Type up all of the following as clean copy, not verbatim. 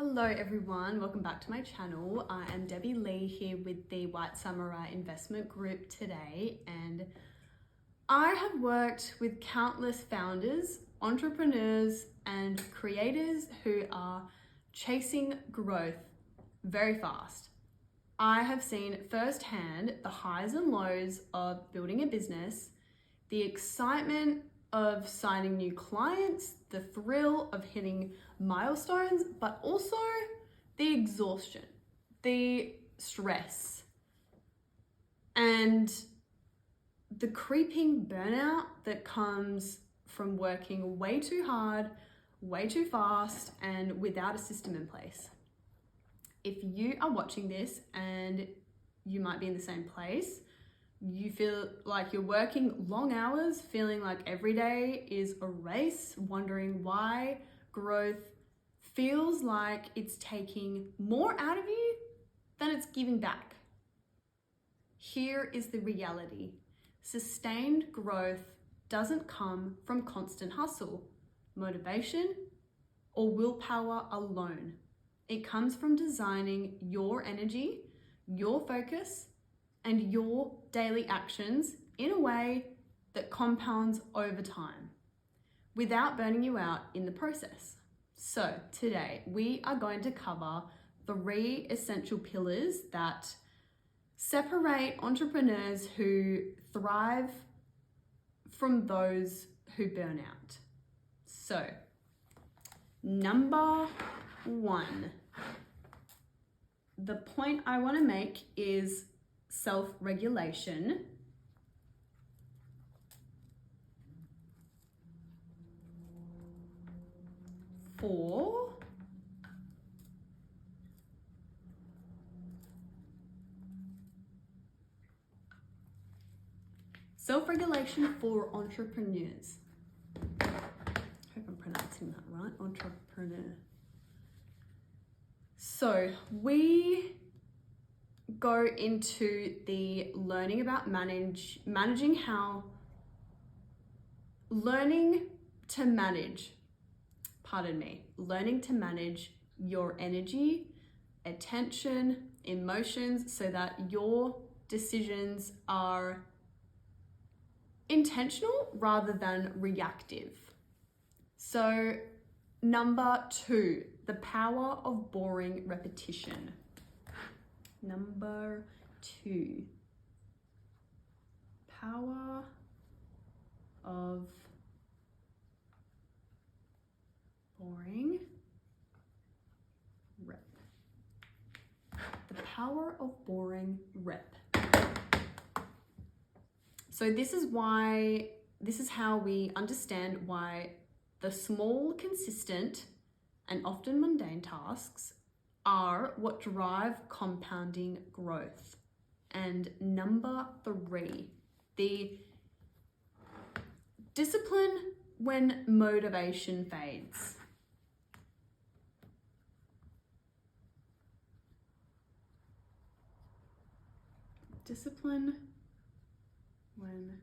Hello everyone, welcome back to my channel. I am Debbie Lee here with the White Samurai Investment Group today, and I have worked with countless founders, entrepreneurs and creators who are chasing growth very fast. I have seen firsthand the highs and lows of building a business, the excitement of signing new clients, the thrill of hitting milestones, but also the exhaustion, the stress, and the creeping burnout that comes from working way too hard, way too fast, and without a system in place. If you are watching this and you might be in the same place, you feel like you're working long hours, feeling like every day is a race, wondering why growth feels like it's taking more out of you than it's giving back. Here is the reality. Sustained growth doesn't come from constant hustle, motivation, or willpower alone. It comes from designing your energy, your focus, and your daily actions in a way that compounds over time without burning you out in the process. So today we are going to cover 3 essential pillars that separate entrepreneurs who thrive from those who burn out. So, number 1, the point I want to make is self-regulation. For self-regulation for entrepreneurs. I hope I'm pronouncing that right, entrepreneur. So we go into the learning about learning to manage your energy, attention, emotions, so that your decisions are intentional rather than reactive. So, number 2, the power of boring repetition. Number 2, power of boring rep. The power of boring rep. So this is how we understand why the small, consistent, and often mundane tasks are what drive compounding growth. And number 3, the discipline when motivation fades. Discipline when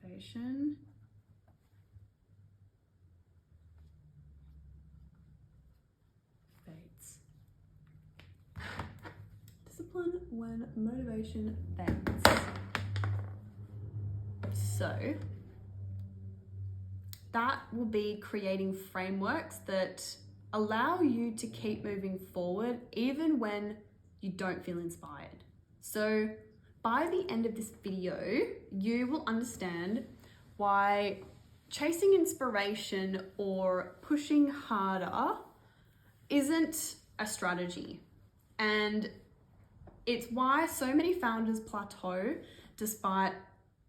motivation fades. Discipline when motivation fades. So that will be creating frameworks that allow you to keep moving forward even when you don't feel inspired. So by the end of this video, you will understand why chasing inspiration or pushing harder isn't a strategy. And it's why so many founders plateau despite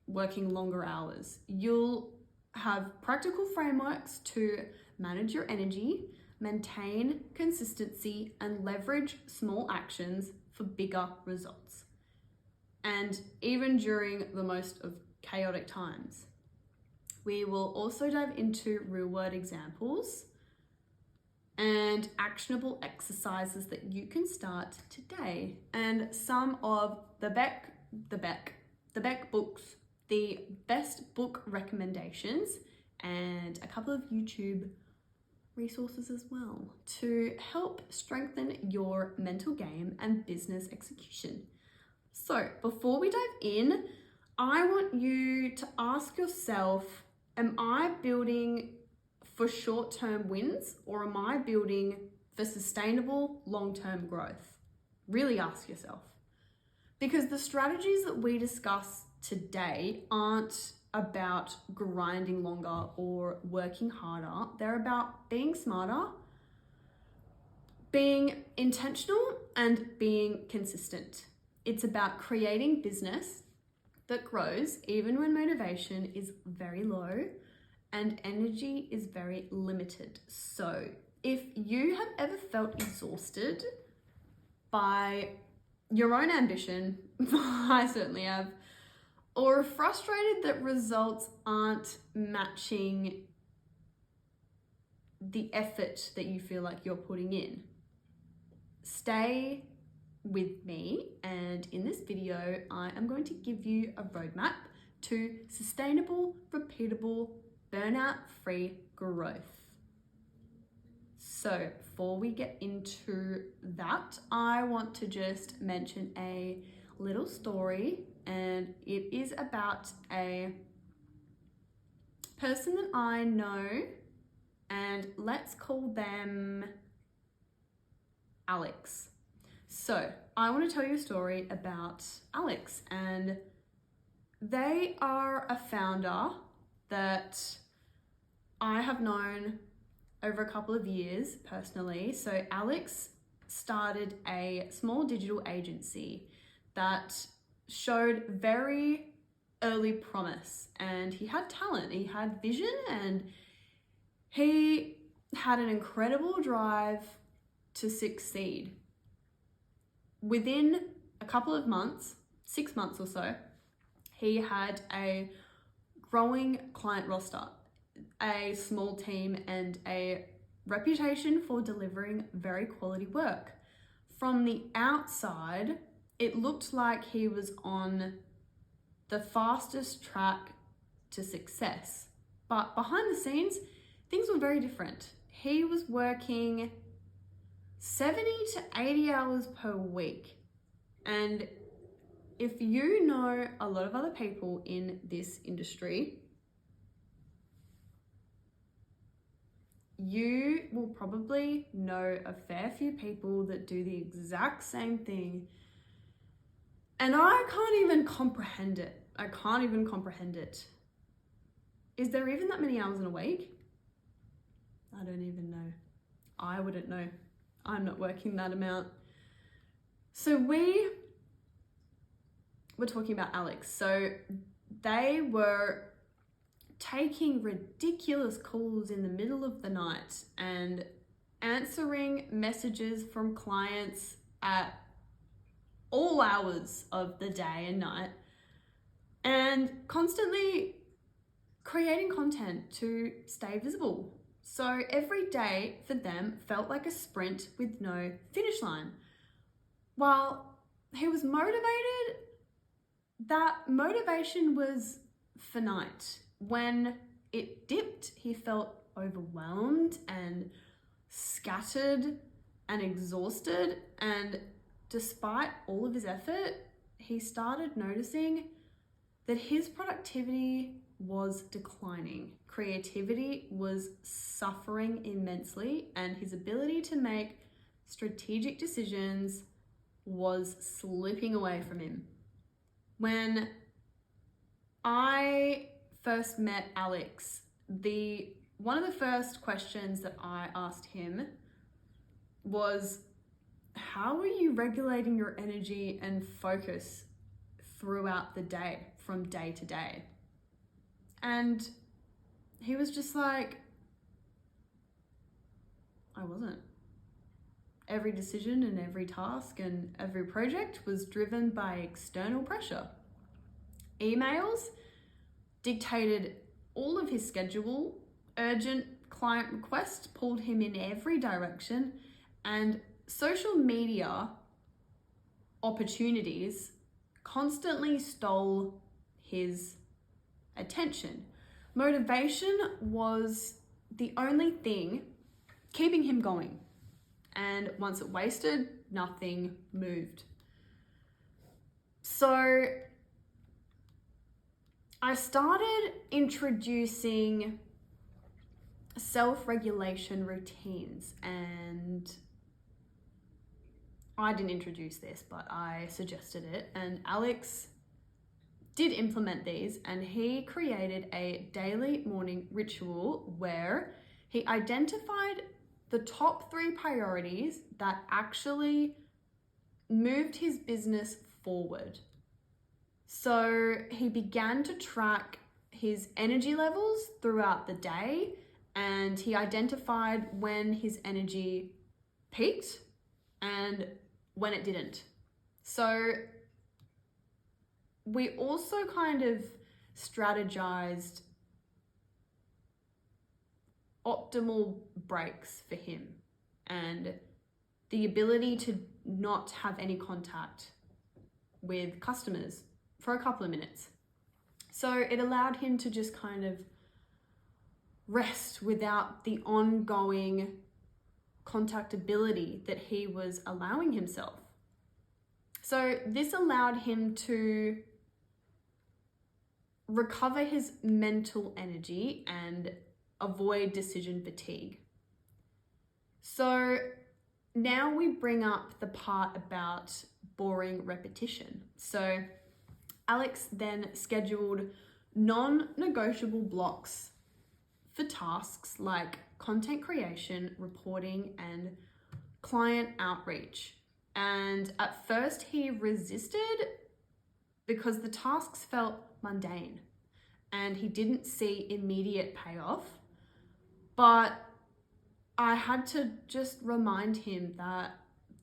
working longer hours. You'll have practical frameworks to manage your energy, maintain consistency, and leverage small actions for bigger results. And even during the most of chaotic times. We will also dive into real-world examples and actionable exercises that you can start today. And some of the Beck books, the best book recommendations, and a couple of YouTube resources as well to help strengthen your mental game and business execution. So before we dive in, I want you to ask yourself, am I building for short-term wins or am I building for sustainable long-term growth? Really ask yourself. Because the strategies that we discuss today aren't about grinding longer or working harder. They're about being smarter, being intentional, and being consistent. It's about creating business that grows even when motivation is very low and energy is very limited. So if you have ever felt exhausted by your own ambition, I certainly have, or frustrated that results aren't matching the effort that you feel like you're putting in, stay with me, and in this video I am going to give you a roadmap to sustainable, repeatable, burnout-free growth. So before we get into that, I want to just mention a little story, and it is about a person that I know, and let's call them Alex. So I want to tell you a story about Alex, and they are a founder that I have known over a couple of years personally. So Alex started a small digital agency that showed very early promise, and he had talent, he had vision, and he had an incredible drive to succeed. Within a couple of months, 6 months or so, he had a growing client roster, a small team, and a reputation for delivering very quality work. From the outside, it looked like he was on the fastest track to success. But behind the scenes, things were very different. He was working 70 to 80 hours per week. And if you know a lot of other people in this industry, you will probably know a fair few people that do the exact same thing. And I can't even comprehend it. Is there even that many hours in a week? I don't even know. I wouldn't know. I'm not working that amount. So we were talking about Alex. So they were taking ridiculous calls in the middle of the night and answering messages from clients at all hours of the day and night, and constantly creating content to stay visible. So every day for them felt like a sprint with no finish line. While he was motivated, that motivation was finite. When it dipped, he felt overwhelmed and scattered and exhausted, and despite all of his effort, he started noticing that his productivity was declining. Creativity was suffering immensely, and his ability to make strategic decisions was slipping away from him. When I first met Alex, one of the first questions that I asked him was, how are you regulating your energy and focus throughout the day, from day to day? And he was just like, I wasn't. Every decision and every task and every project was driven by external pressure. Emails dictated all of his schedule, urgent client requests pulled him in every direction, and social media opportunities constantly stole his attention. Motivation was the only thing keeping him going. And once it wasted, nothing moved. So I started introducing self-regulation routines, and I didn't introduce this, but I suggested it, and Alex did implement these, and he created a daily morning ritual where he identified the top 3 priorities that actually moved his business forward. So he began to track his energy levels throughout the day, and he identified when his energy peaked and when it didn't. So we also kind of strategized optimal breaks for him and the ability to not have any contact with customers for a couple of minutes. So it allowed him to just kind of rest without the ongoing contactability that he was allowing himself. So this allowed him to recover his mental energy and avoid decision fatigue. So now we bring up the part about boring repetition. So Alex then scheduled non-negotiable blocks for tasks like content creation, reporting, and client outreach. And at first he resisted because the tasks felt mundane and he didn't see immediate payoff. But I had to just remind him that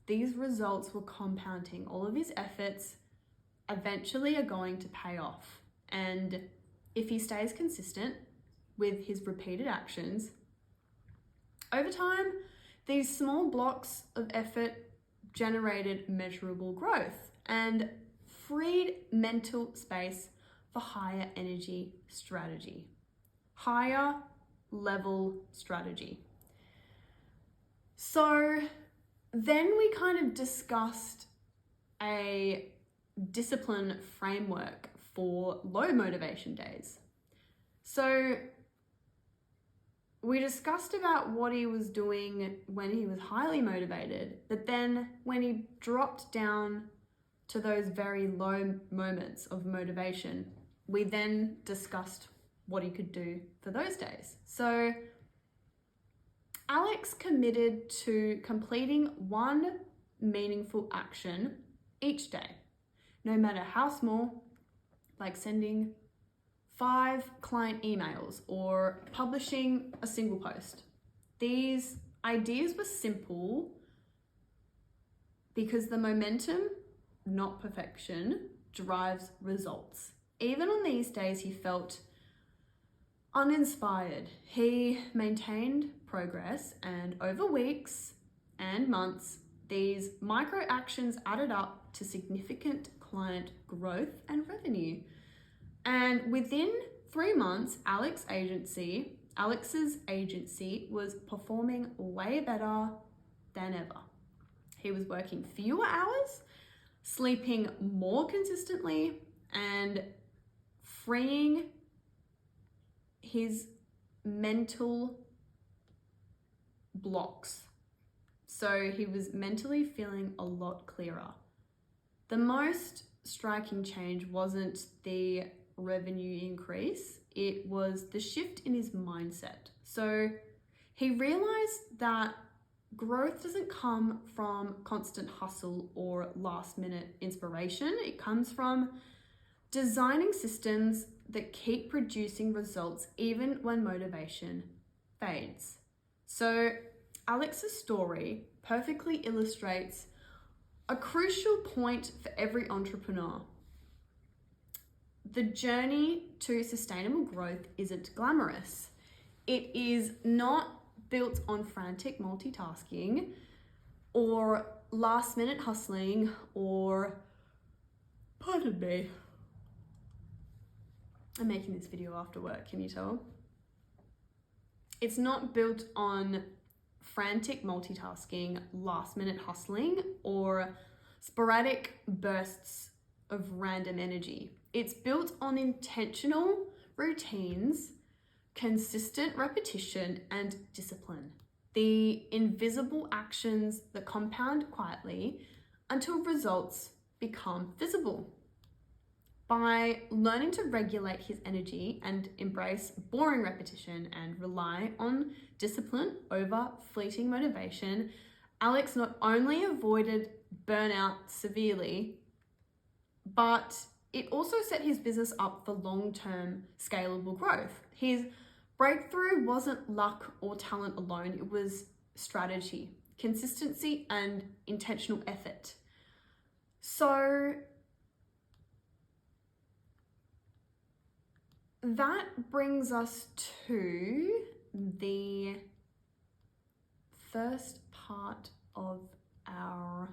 these results were compounding. All of his efforts eventually are going to pay off. And if he stays consistent with his repeated actions, over time, these small blocks of effort generated measurable growth and freed mental space for higher energy strategy, higher level strategy. So then we kind of discussed a discipline framework for low motivation days. So we discussed about what he was doing when he was highly motivated, but then when he dropped down to those very low moments of motivation, we then discussed what he could do for those days. So Alex committed to completing one meaningful action each day, no matter how small, like sending 5 client emails or publishing a single post. These ideas were simple because the momentum, not perfection, drives results. Even on these days he felt uninspired, he maintained progress, and over weeks and months, these micro actions added up to significant client growth and revenue. And within 3 months, Alex's agency was performing way better than ever. He was working fewer hours, sleeping more consistently, and freeing his mental blocks. So he was mentally feeling a lot clearer. The most striking change wasn't the revenue increase, it was the shift in his mindset. So he realized that growth doesn't come from constant hustle or last minute inspiration. It comes from designing systems that keep producing results even when motivation fades. So Alex's story perfectly illustrates a crucial point for every entrepreneur. The journey to sustainable growth isn't glamorous. It is not built on frantic multitasking or last minute hustling or, pardon me, I'm making this video after work, can you tell? It's not built on frantic multitasking, last-minute hustling, or sporadic bursts of random energy. It's built on intentional routines, consistent repetition, and discipline. The invisible actions that compound quietly until results become visible. By learning to regulate his energy and embrace boring repetition and rely on discipline over fleeting motivation, Alex not only avoided burnout severely, but it also set his business up for long-term scalable growth. His breakthrough wasn't luck or talent alone, it was strategy, consistency, and intentional effort. So that brings us to the first part of our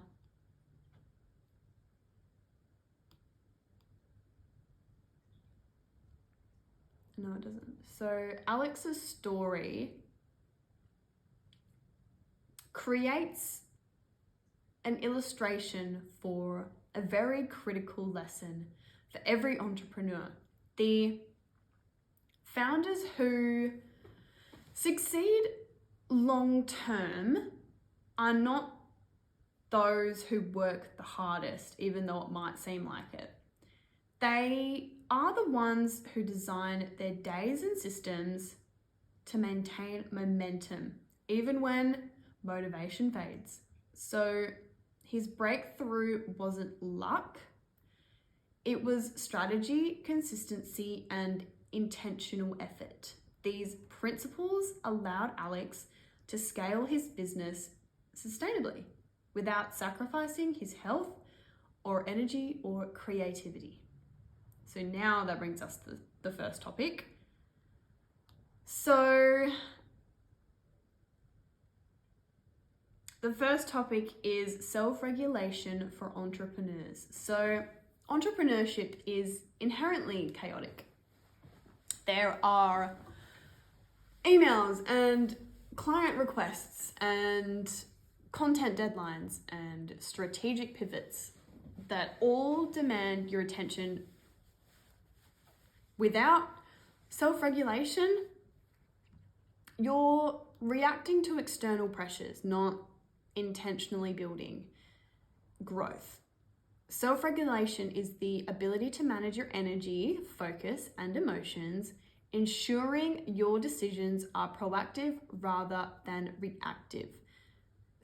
no, it doesn't. So Alex's story creates an illustration for a very critical lesson for every entrepreneur. The founders who succeed long term are not those who work the hardest, even though it might seem like it. They are the ones who design their days and systems to maintain momentum, even when motivation fades. So his breakthrough wasn't luck, it was strategy, consistency, and intentional effort. These principles allowed Alex to scale his business sustainably without sacrificing his health or energy or creativity. So now that brings us to the first topic. So the first topic is self-regulation for entrepreneurs. So entrepreneurship is inherently chaotic. There are emails and client requests and content deadlines and strategic pivots that all demand your attention. Without self-regulation, you're reacting to external pressures, not intentionally building growth. Self-regulation is the ability to manage your energy, focus, and emotions, ensuring your decisions are proactive rather than reactive.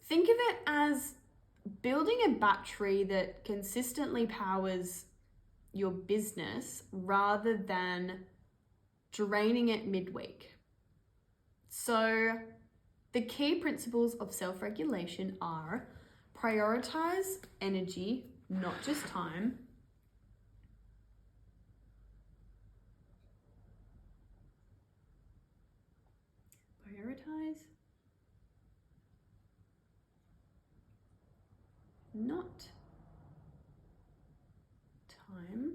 Think of it as building a battery that consistently powers your business rather than draining it midweek. So the key principles of self-regulation are prioritize energy, not just time. Prioritize, not time.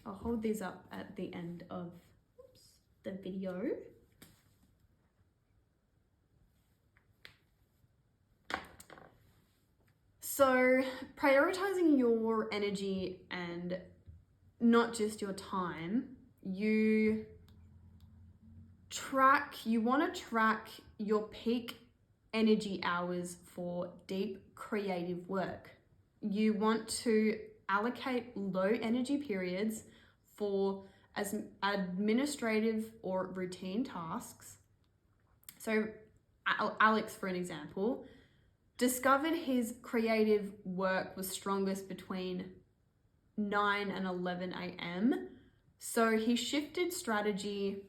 I'll hold these up at the end of the video. So prioritizing your energy and not just your time, you want to track your peak energy hours for deep creative work. You want to allocate low energy periods for as administrative or routine tasks. So Alex, for an example, discovered his creative work was strongest between 9 and 11 a.m. So he shifted strategy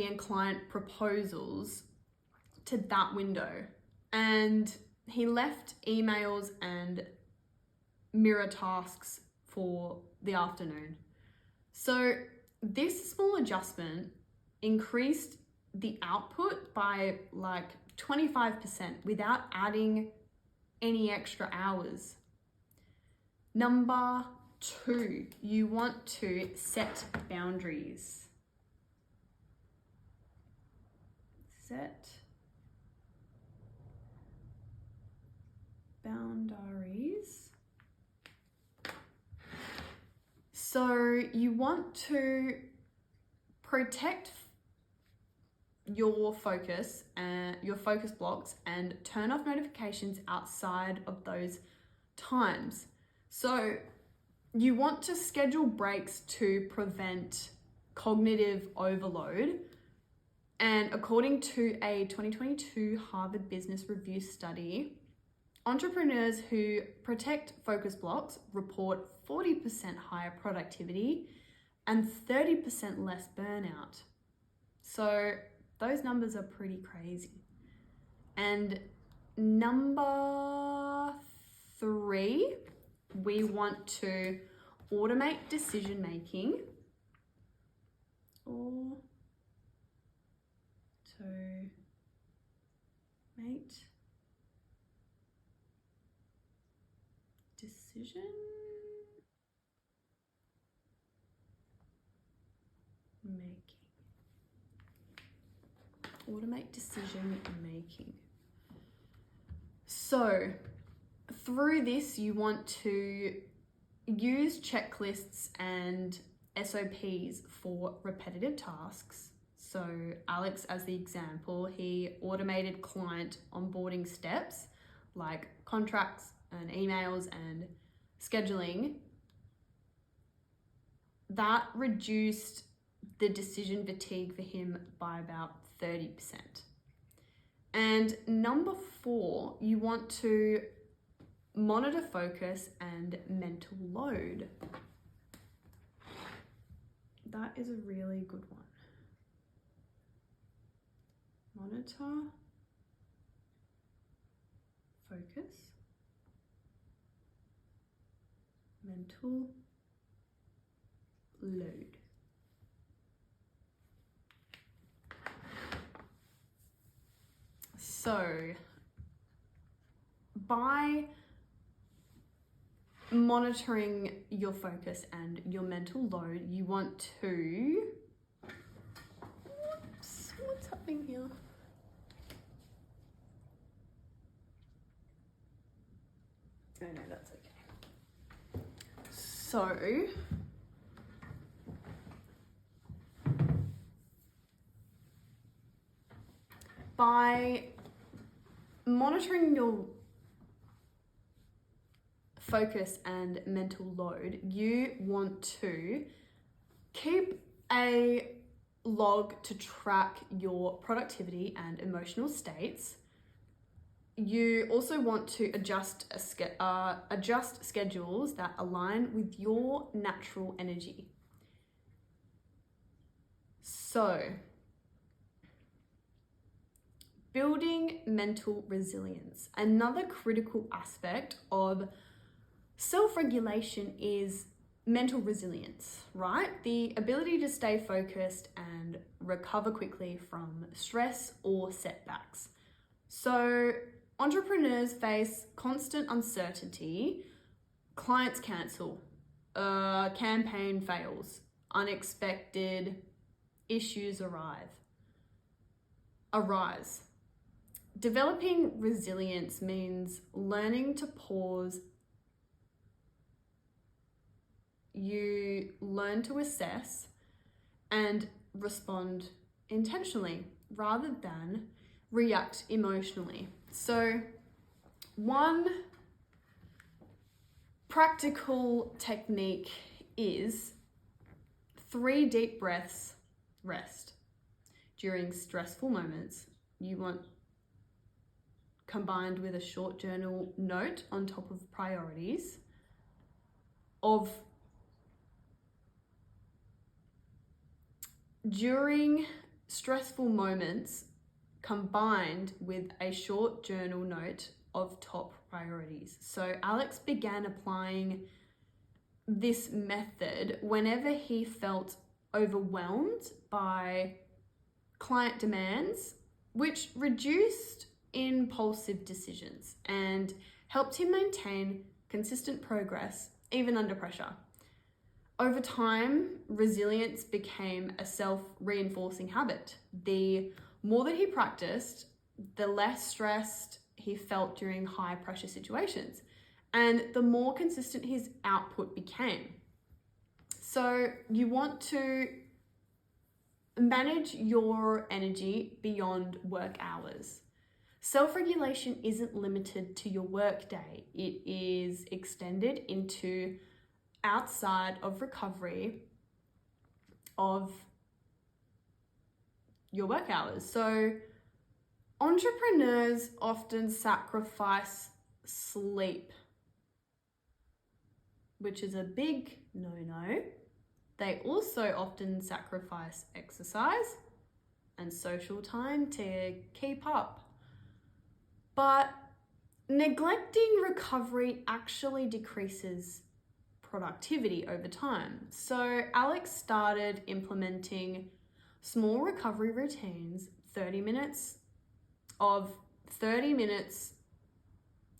and client proposals to that window, and he left emails and mirror tasks for the afternoon. So this small adjustment increased the output by like 25% without adding any extra hours. Number 2, you want to set boundaries. Set boundaries. So you want to protect your focus and your focus blocks and turn off notifications outside of those times. So you want to schedule breaks to prevent cognitive overload. And according to a 2022 Harvard Business Review study, entrepreneurs who protect focus blocks report 40% higher productivity and 30% less burnout. So those numbers are pretty crazy. And number 3, we want to automate decision making. Automate decision making. Automate decision making. So through this, you want to use checklists and SOPs for repetitive tasks. So Alex, as the example, he automated client onboarding steps like contracts and emails and scheduling. That reduced the decision fatigue for him by about 30%. And number 4, you want to monitor focus and mental load. That is a really good one. Monitor focus, mental load. So by monitoring your focus and your mental load, you want to, what's happening here? Oh no, that's okay. So by monitoring your focus and mental load, you want to keep a log to track your productivity and emotional states. You also want to adjust schedules that align with your natural energy. So, building mental resilience. Another critical aspect of self-regulation is mental resilience, right? The ability to stay focused and recover quickly from stress or setbacks. So entrepreneurs face constant uncertainty, clients cancel, campaign fails, unexpected issues arise. Developing resilience means learning to pause. You learn to assess and respond intentionally rather than react emotionally. So one practical technique is 3 deep breaths, rest. During stressful moments, you want combined with a short journal note on top of priorities of during stressful moments combined with a short journal note of top priorities. So Alex began applying this method whenever he felt overwhelmed by client demands, which reduced impulsive decisions and helped him maintain consistent progress even under pressure. Over time, resilience became a self-reinforcing habit. The more that he practiced, the less stressed he felt during high-pressure situations, and the more consistent his output became. So you want to manage your energy beyond work hours. Self-regulation isn't limited to your work day. It is extended into outside of recovery of your work hours. So entrepreneurs often sacrifice sleep, which is a big no-no. They also often sacrifice exercise and social time to keep up. But neglecting recovery actually decreases productivity over time. So Alex started implementing small recovery routines, 30 minutes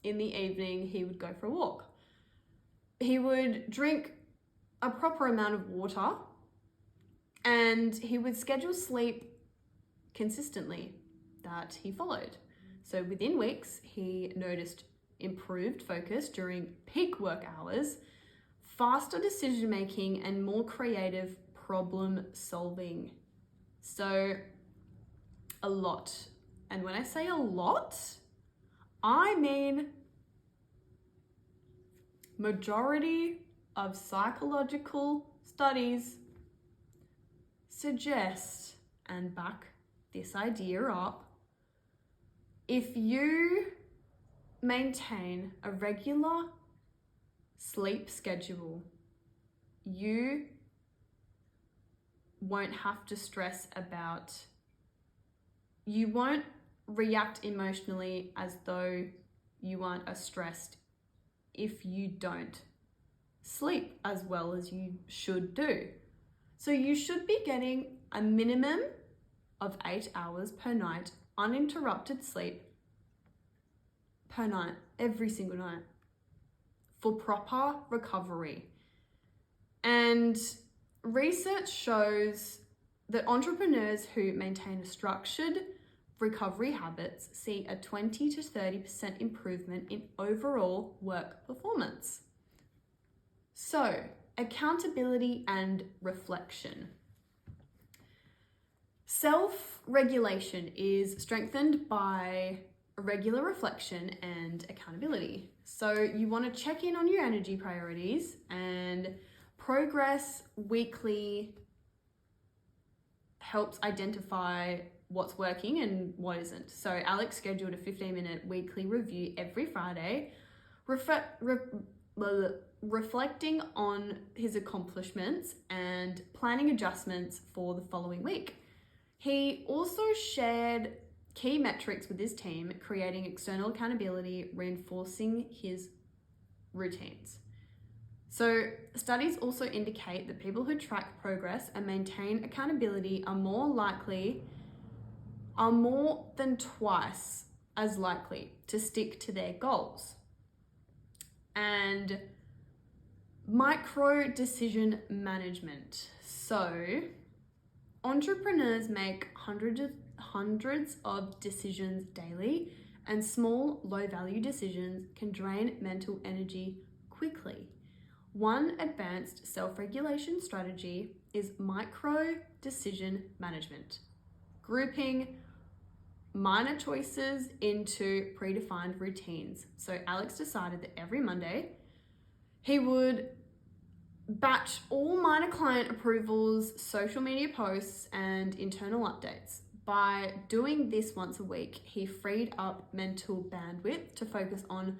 in the evening, he would go for a walk. He would drink a proper amount of water, and he would schedule sleep consistently that he followed. So within weeks, he noticed improved focus during peak work hours, faster decision making, and more creative problem solving. So a lot. And when I say a lot, I mean majority of psychological studies suggest and back this idea up. If you maintain a regular sleep schedule, you won't have to stress about, you won't react emotionally as though you aren't as stressed if you don't sleep as well as you should do. So you should be getting a minimum of 8 hours per night, uninterrupted sleep per night, every single night, for proper recovery. And research shows that entrepreneurs who maintain structured recovery habits see a 20 to 30% improvement in overall work performance. So, accountability and reflection. Self-regulation is strengthened by regular reflection and accountability. So you want to check in on your energy priorities, and progress weekly helps identify what's working and what isn't. So Alex scheduled a 15-minute weekly review every Friday, reflecting on his accomplishments and planning adjustments for the following week. He also shared key metrics with his team, creating external accountability, reinforcing his routines. So studies also indicate that people who track progress and maintain accountability are more than twice as likely to stick to their goals. And micro decision management. So entrepreneurs make hundreds of decisions daily, and small, low-value decisions can drain mental energy quickly. One advanced self-regulation strategy is micro decision management, grouping minor choices into predefined routines. So Alex decided that every Monday he would batch all minor client approvals, social media posts, and internal updates. By doing this once a week, he freed up mental bandwidth to focus on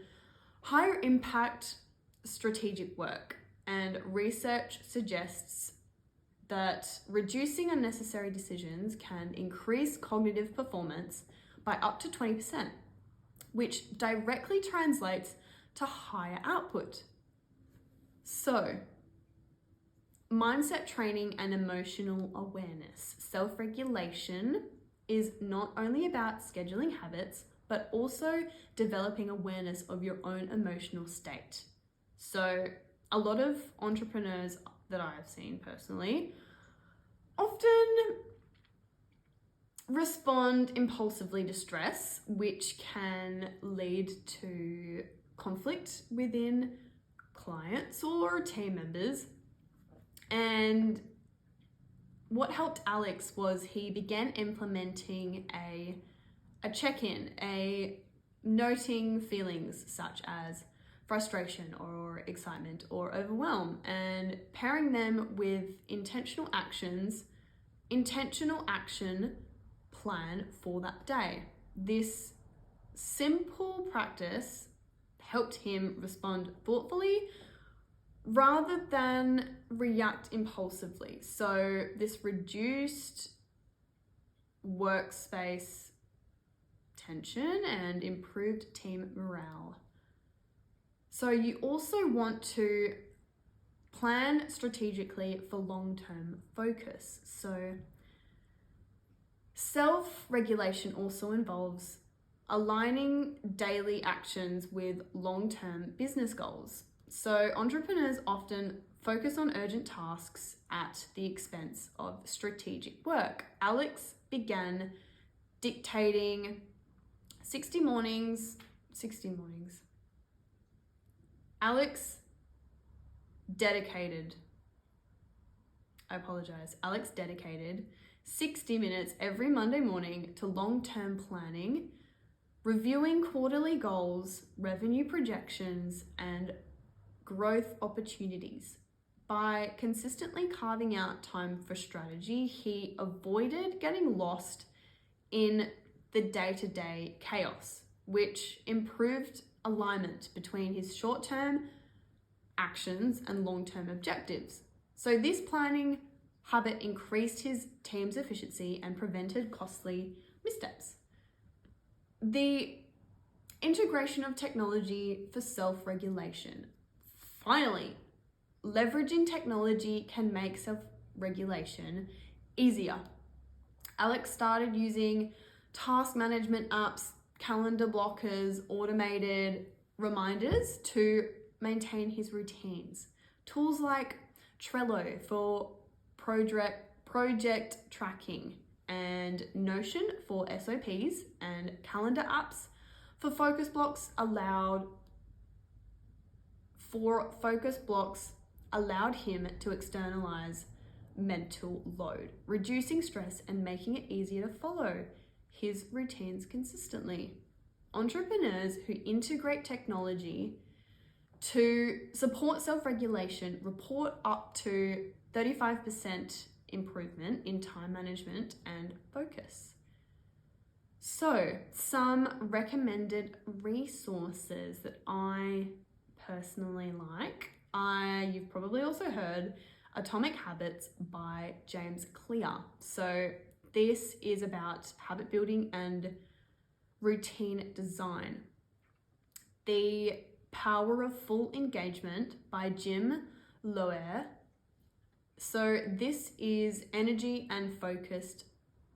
higher impact strategic work. And research suggests that reducing unnecessary decisions can increase cognitive performance by up to 20%, which directly translates to higher output. So, mindset training and emotional awareness. Self-regulation is not only about scheduling habits, but also developing awareness of your own emotional state. So a lot of entrepreneurs that I've seen personally often respond impulsively to stress, which can lead to conflict within clients or team members. And what helped Alex was he began implementing a check-in, a noting feelings such as frustration or excitement or overwhelm, and pairing them with intentional action plan for that day. This simple practice helped him respond thoughtfully rather than react impulsively. So this reduced workspace tension and improved team morale. So you also want to plan strategically for long-term focus. So self-regulation also involves aligning daily actions with long-term business goals. So entrepreneurs often focus on urgent tasks at the expense of strategic work. Alex began dictating 60 mornings. Alex dedicated 60 minutes every Monday morning to long-term planning, reviewing quarterly goals, revenue projections, and growth opportunities. By consistently carving out time for strategy, he avoided getting lost in the day-to-day chaos, which improved alignment between his short-term actions and long-term objectives. So this planning habit increased his team's efficiency and prevented costly missteps. The integration of technology for self-regulation. Finally, leveraging technology can make self-regulation easier. Alex started using task management apps, calendar blockers, automated reminders to maintain his routines. Tools like Trello for project tracking and Notion for SOPs and calendar apps for focus blocks allowed him to externalize mental load, reducing stress and making it easier to follow his routines consistently. Entrepreneurs who integrate technology to support self-regulation report up to 35% improvement in time management and focus. So, some recommended resources that I personally like. You've probably also heard Atomic Habits by James Clear. So this is about habit building and routine design. The Power of Full Engagement by Jim Loehr. So this is energy and focused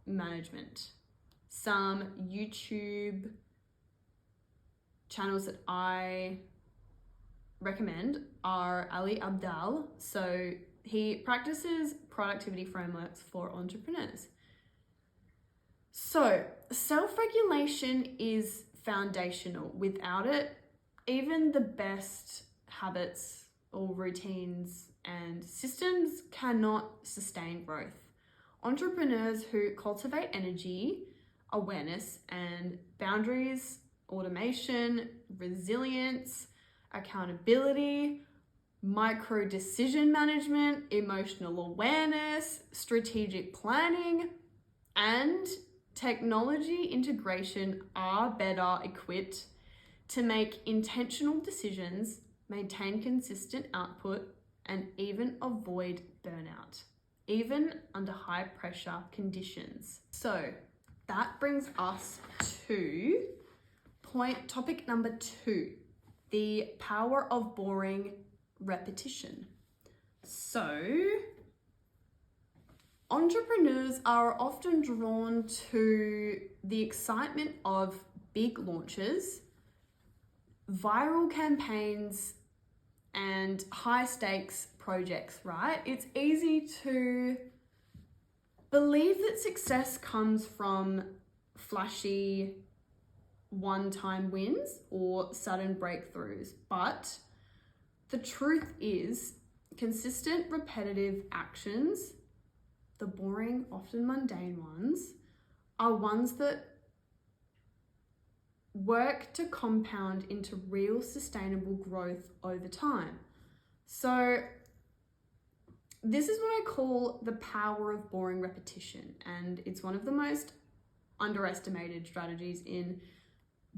management. Some YouTube channels that I recommend are Ali Abdaal. So he practices productivity frameworks for entrepreneurs. So self-regulation is foundational. Without it, even the best habits or routines and systems cannot sustain growth. Entrepreneurs who cultivate energy, awareness, and boundaries, automation, resilience, accountability, micro decision management, emotional awareness, strategic planning, and technology integration are better equipped to make intentional decisions, maintain consistent output, and even avoid burnout, even under high pressure conditions. So that brings us to topic number 2, the power of boring repetition. So entrepreneurs are often drawn to the excitement of big launches, viral campaigns, and high stakes projects, right? It's easy to believe that success comes from flashy one-time wins or sudden breakthroughs, but the truth is consistent repetitive actions, the boring, often mundane ones, are ones that work to compound into real sustainable growth over time. So this is what I call the power of boring repetition, and it's one of the most underestimated strategies in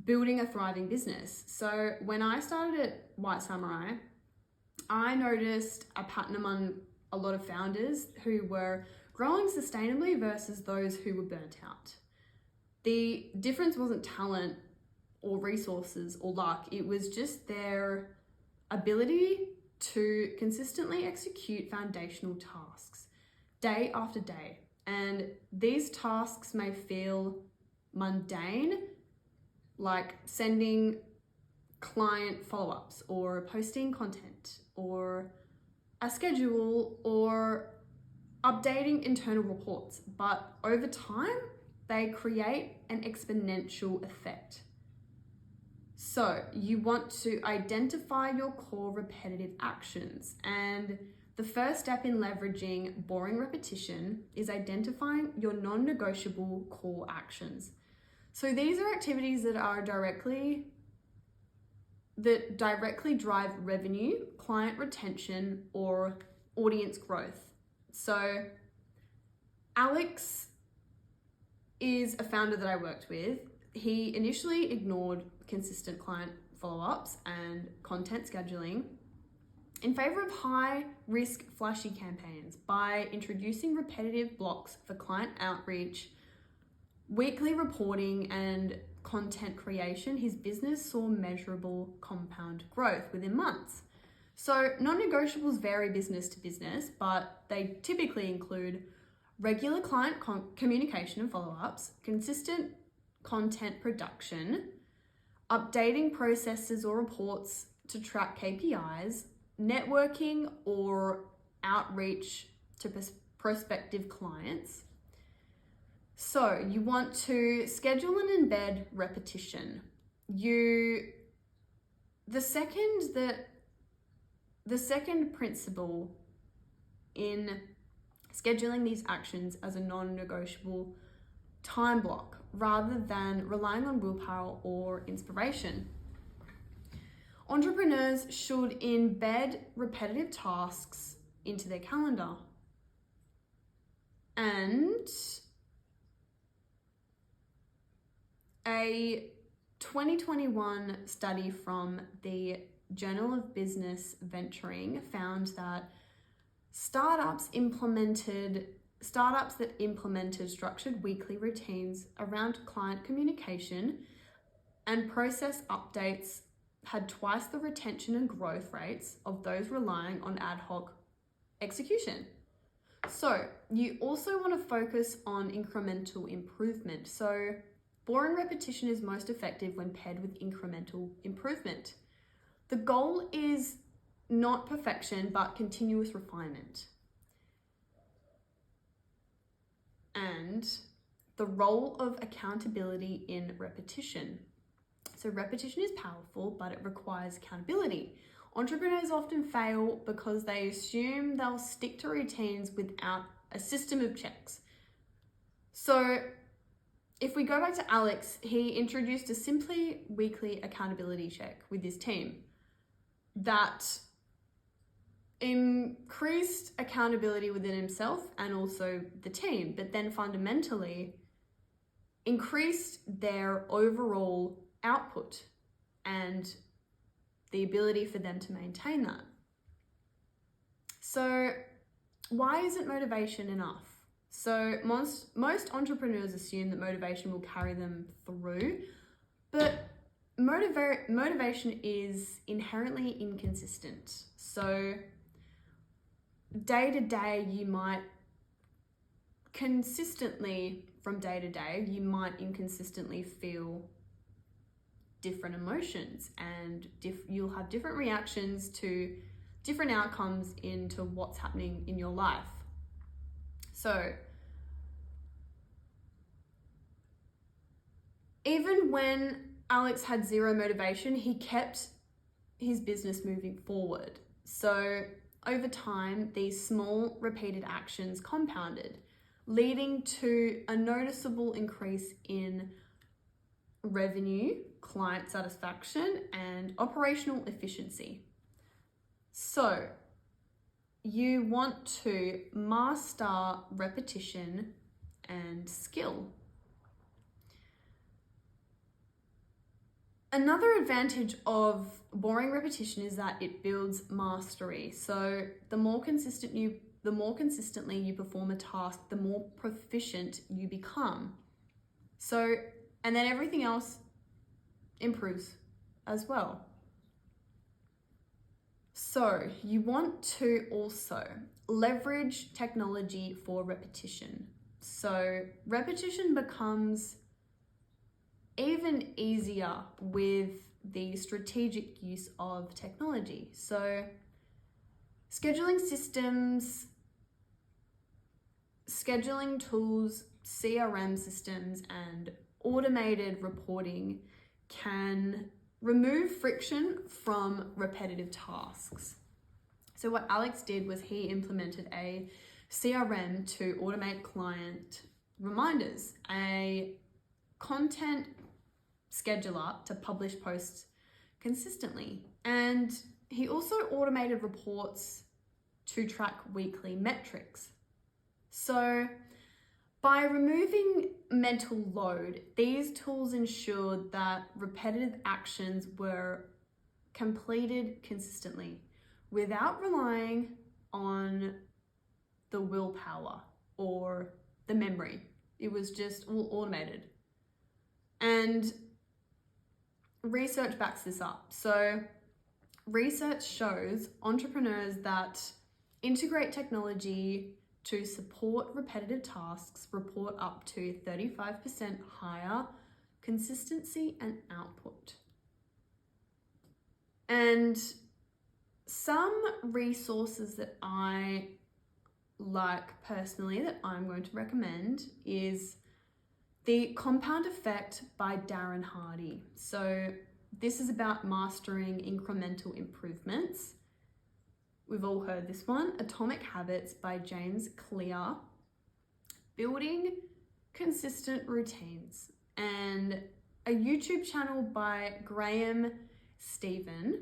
building a thriving business. So when I started at White Samurai, I noticed a pattern among a lot of founders who were growing sustainably versus those who were burnt out. The difference wasn't talent or resources or luck, it was just their ability to consistently execute foundational tasks day after day. And these tasks may feel mundane, like sending client follow-ups or posting content or a schedule or updating internal reports, but over time they create an exponential effect. So you want to identify your core repetitive actions, and the first step in leveraging boring repetition is identifying your non-negotiable core actions. So these are activities that directly drive revenue, client retention, or audience growth. So Alex is a founder that I worked with. He initially ignored consistent client follow-ups and content scheduling in favor of high-risk flashy campaigns. By introducing repetitive blocks for client outreach, weekly reporting, and content creation, his business saw measurable compound growth within months. So non-negotiables vary business to business, but they typically include regular client communication and follow-ups, consistent content production, updating processes or reports to track KPIs, networking or outreach to prospective clients. So you want to schedule and embed repetition. The second principle in scheduling these actions as a non-negotiable time block rather than relying on willpower or inspiration. Entrepreneurs should embed repetitive tasks into their calendar. And a 2021 study from the Journal of Business Venturing found that startups that implemented structured weekly routines around client communication and process updates had twice the retention and growth rates of those relying on ad hoc execution. So you also want to focus on incremental improvement. So boring repetition is most effective when paired with incremental improvement. The goal is not perfection, but continuous refinement. And the role of accountability in repetition. So repetition is powerful, but it requires accountability. Entrepreneurs often fail because they assume they'll stick to routines without a system of checks. So if we go back to Alex, he introduced a simply weekly accountability check with his team that increased accountability within himself and also the team, but then fundamentally increased their overall output and the ability for them to maintain that. So why isn't motivation enough? So most entrepreneurs assume that motivation will carry them through, but motivation is inherently inconsistent. So day to day, you might inconsistently feel different emotions, and you'll have different reactions to different outcomes into what's happening in your life. So even when Alex had zero motivation, he kept his business moving forward. So over time, these small repeated actions compounded, leading to a noticeable increase in revenue, client satisfaction, and operational efficiency. So you want to master repetition and skill. Another advantage of boring repetition is that it builds mastery. So the more consistently you perform a task, the more proficient you become. So, and then everything else improves as well. So you want to also leverage technology for repetition. So repetition becomes even easier with the strategic use of technology. So scheduling systems, scheduling tools, CRM systems, and automated reporting can remove friction from repetitive tasks. So what Alex did was he implemented a CRM to automate client reminders, a content scheduler to publish posts consistently, and he also automated reports to track weekly metrics. So by removing mental load, these tools ensured that repetitive actions were completed consistently without relying on the willpower or the memory. It was just all automated. And research backs this up. So research shows entrepreneurs that integrate technology to support repetitive tasks report up to 35% higher consistency and output. And some resources that I like personally that I'm going to recommend is The Compound Effect by Darren Hardy. So this is about mastering incremental improvements. We've all heard this one. Atomic Habits by James Clear. Building Consistent Routines. And a YouTube channel by Graham Stephan.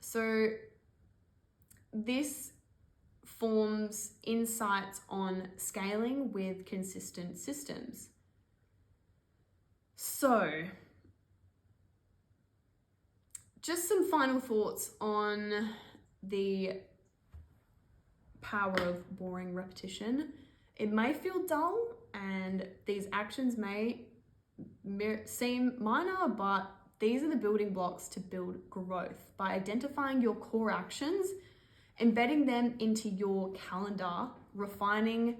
So this forms insights on scaling with consistent systems. So just some final thoughts on the power of boring repetition. It may feel dull and these actions may seem minor, but these are the building blocks to build growth. By identifying your core actions, embedding them into your calendar, refining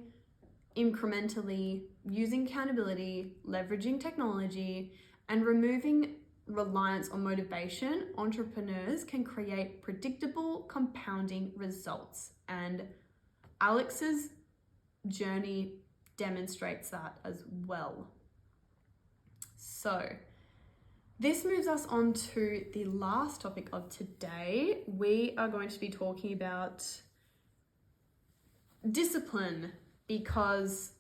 incrementally, using accountability, leveraging technology, and removing reliance on motivation, entrepreneurs can create predictable compounding results. And Alex's journey demonstrates that as well. So this moves us on to the last topic of today. We are going to be talking about discipline, because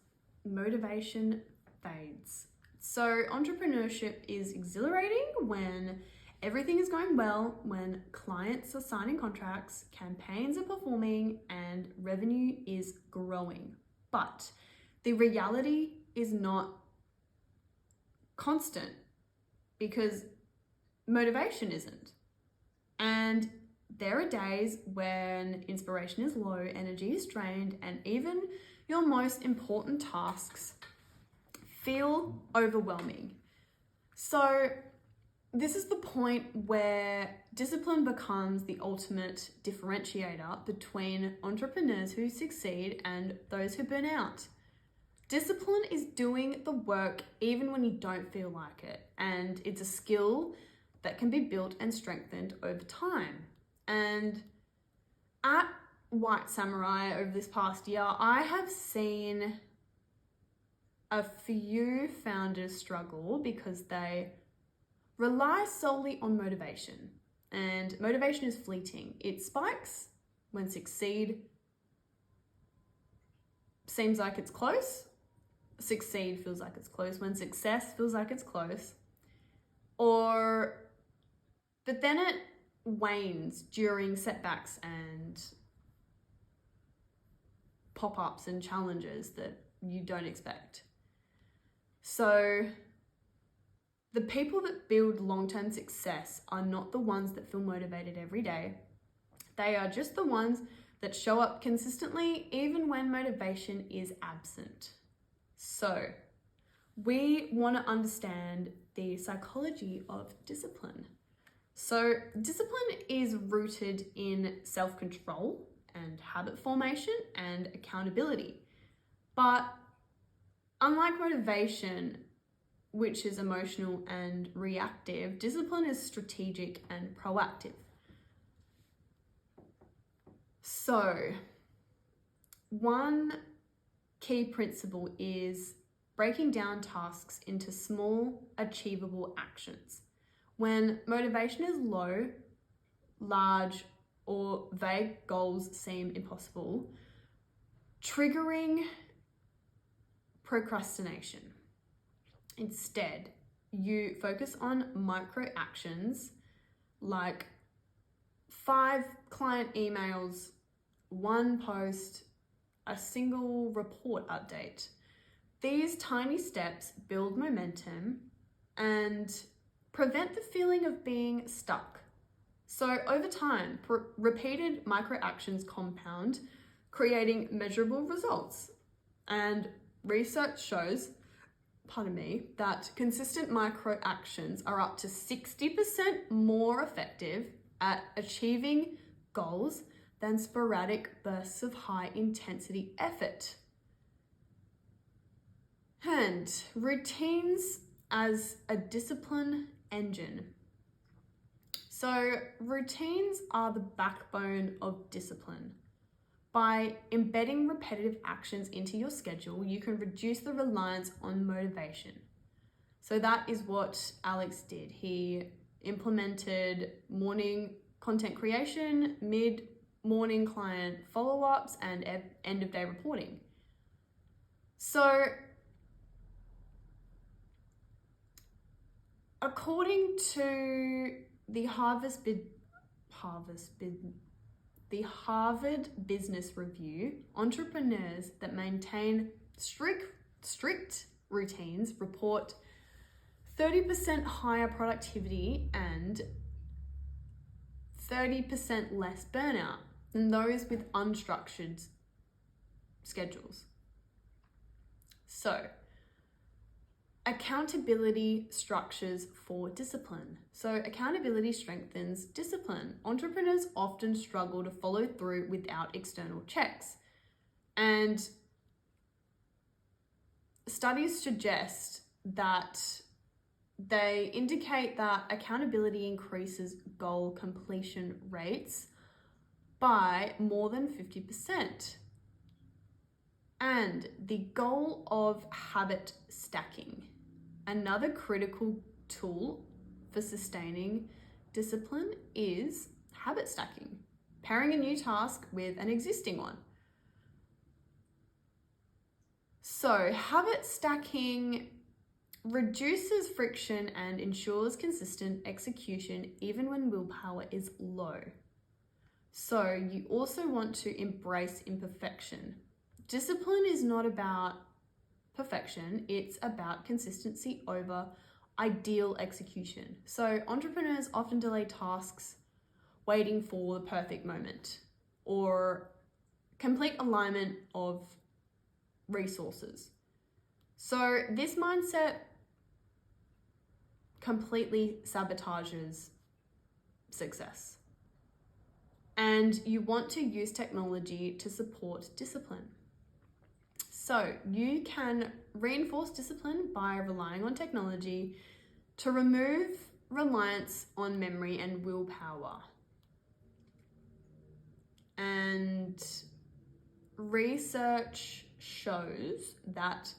motivation fades. So entrepreneurship is exhilarating when everything is going well, when clients are signing contracts, campaigns are performing, and revenue is growing. But the reality is not constant, because motivation isn't. And there are days when inspiration is low, energy is drained, and even your most important tasks feel overwhelming. So this is the point where discipline becomes the ultimate differentiator between entrepreneurs who succeed and those who burn out. Discipline is doing the work even when you don't feel like it, and it's a skill that can be built and strengthened over time. And at White Samurai over this past year, I have seen a few founders struggle because they rely solely on motivation. And motivation is fleeting. It spikes when succeed seems like it's close. Succeed feels like it's close. When success feels like it's close. But then it wanes during setbacks and pop-ups and challenges that you don't expect. So the people that build long-term success are not the ones that feel motivated every day. They are just the ones that show up consistently even when motivation is absent. So we want to understand the psychology of discipline. So discipline is rooted in self-control and habit formation and accountability. But unlike motivation, which is emotional and reactive, discipline is strategic and proactive. So, one key principle is breaking down tasks into small, achievable actions. When motivation is low, large, or vague goals seem impossible, triggering procrastination. Instead, you focus on micro actions like 5 client emails, 1 post, a single report update. These tiny steps build momentum and prevent the feeling of being stuck. So over time, repeated micro actions compound, creating measurable results. And research shows, that consistent micro actions are up to 60% more effective at achieving goals than sporadic bursts of high intensity effort. And routines as a discipline engine. So routines are the backbone of discipline. By embedding repetitive actions into your schedule, you can reduce the reliance on motivation. So that is what Alex did. He implemented morning content creation, mid-morning client follow-ups, and end-of-day reporting. So according to the Harvard Business Review, entrepreneurs that maintain strict routines report 30% higher productivity and 30% less burnout than those with unstructured schedules. So, accountability structures for discipline. So accountability strengthens discipline. Entrepreneurs often struggle to follow through without external checks. And studies suggest that they indicate that accountability increases goal completion rates by more than 50%. And the goal of habit stacking. Another critical tool for sustaining discipline is habit stacking, pairing a new task with an existing one. So habit stacking reduces friction and ensures consistent execution even when willpower is low. So you also want to embrace imperfection. Discipline is not about perfection, it's about consistency over ideal execution. So entrepreneurs often delay tasks waiting for the perfect moment or complete alignment of resources. So this mindset completely sabotages success. And you want to use technology to support discipline. So you can reinforce discipline by relying on technology to remove reliance on memory and willpower. And research shows that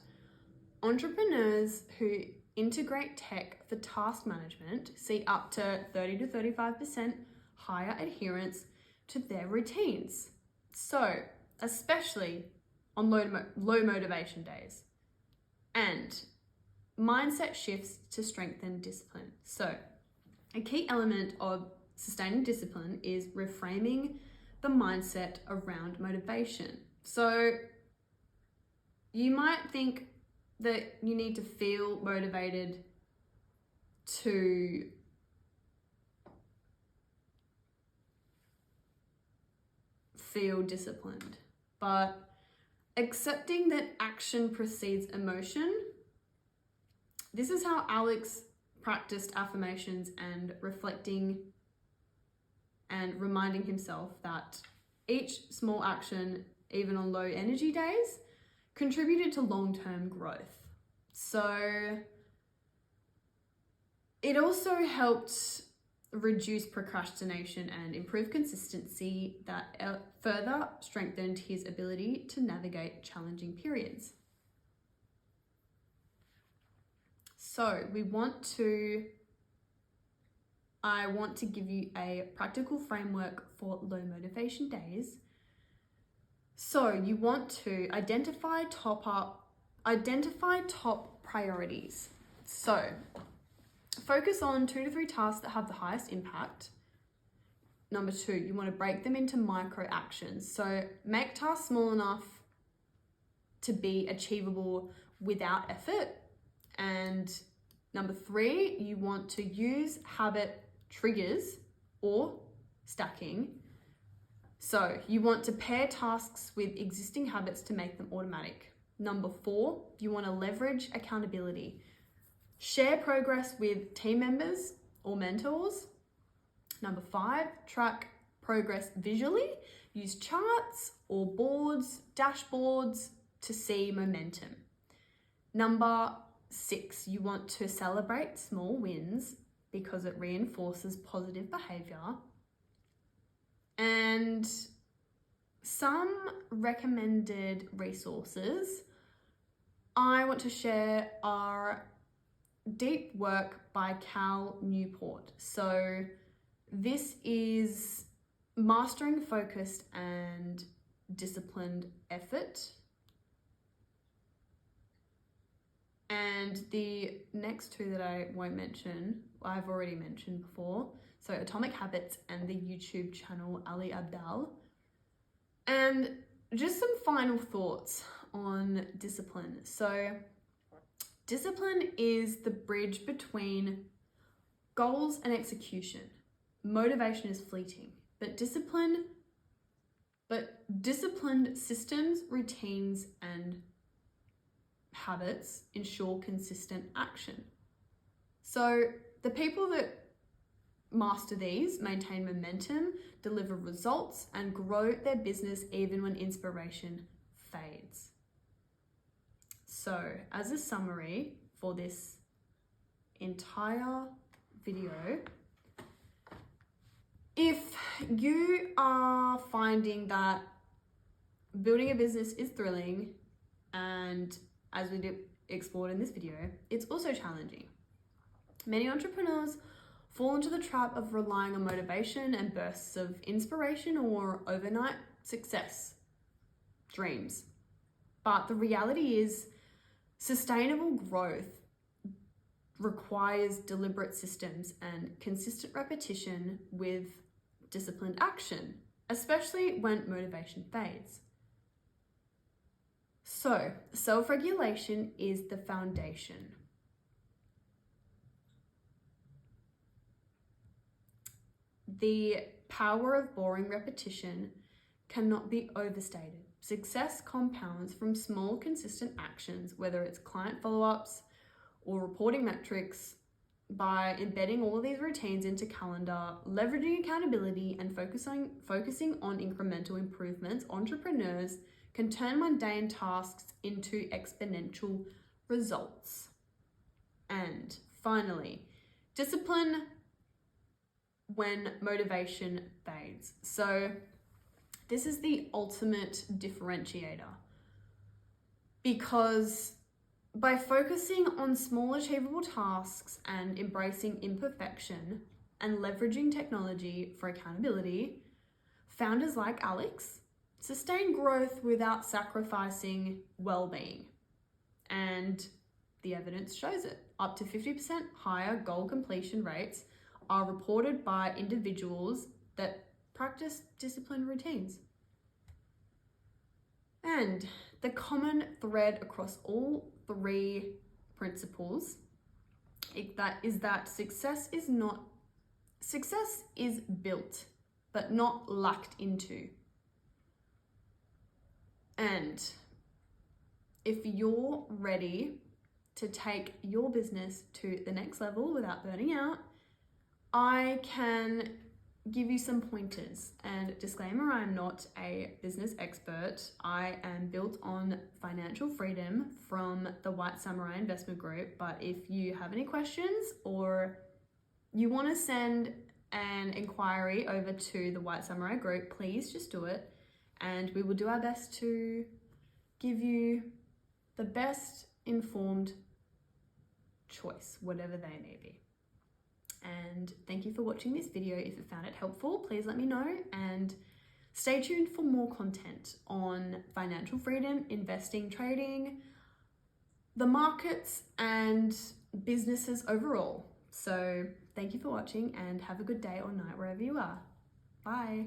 entrepreneurs who integrate tech for task management see up to 30 to 35% higher adherence to their routines. So, especially on low motivation days. And mindset shifts to strengthen discipline. So, a key element of sustaining discipline is reframing the mindset around motivation. So, you might think that you need to feel motivated to feel disciplined, but accepting that action precedes emotion. This is how Alex practiced affirmations and reflecting and reminding himself that each small action, even on low energy days, contributed to long-term growth. So it also helped reduce procrastination and improve consistency that further strengthened his ability to navigate challenging periods. So I want to give you a practical framework for low motivation days. So you want to identify top priorities. So focus on 2 to 3 tasks that have the highest impact. Number 2, you want to break them into micro actions. So make tasks small enough to be achievable without effort. And number 3, you want to use habit triggers or stacking. So you want to pair tasks with existing habits to make them automatic. Number 4, you want to leverage accountability. Share progress with team members or mentors. Number 5, track progress visually. Use charts or boards, dashboards to see momentum. Number 6, you want to celebrate small wins because it reinforces positive behavior. And some recommended resources I want to share are Deep Work by Cal Newport. So this is mastering focused and disciplined effort. And the next 2 that I won't mention, I've already mentioned before. So Atomic Habits and the YouTube channel Ali Abdaal. And just some final thoughts on discipline. So discipline is the bridge between goals and execution. Motivation is fleeting, but disciplined systems, routines, and habits ensure consistent action. So the people that master these maintain momentum, deliver results, and grow their business even when inspiration fades. So as a summary for this entire video, if you are finding that building a business is thrilling, and as we explored in this video, it's also challenging. Many entrepreneurs fall into the trap of relying on motivation and bursts of inspiration or overnight success dreams. But the reality is, sustainable growth requires deliberate systems and consistent repetition with disciplined action, especially when motivation fades. So, self-regulation is the foundation. The power of boring repetition cannot be overstated. Success compounds from small, consistent actions, whether it's client follow-ups or reporting metrics. By embedding all of these routines into calendar, leveraging accountability, and focusing on incremental improvements, entrepreneurs can turn mundane tasks into exponential results. And finally, discipline when motivation fades. So this is the ultimate differentiator, because by focusing on small achievable tasks and embracing imperfection and leveraging technology for accountability, founders like Alex sustain growth without sacrificing well-being. And the evidence shows it. Up to 50% higher goal completion rates are reported by individuals that practice disciplined routines. And the common thread across all three principles is that success is built, but not lacked into. And if you're ready to take your business to the next level without burning out, I can give you some pointers. And disclaimer, I'm not a business expert. I am built on financial freedom from the White Samurai Investment Group. But if you have any questions or you want to send an inquiry over to the White Samurai Group, please just do it. And we will do our best to give you the best informed choice, whatever they may be. And thank you for watching this video. If you found it helpful, please let me know, and stay tuned for more content on financial freedom, investing, trading, the markets, and businesses overall. So thank you for watching, and have a good day or night wherever you are. Bye.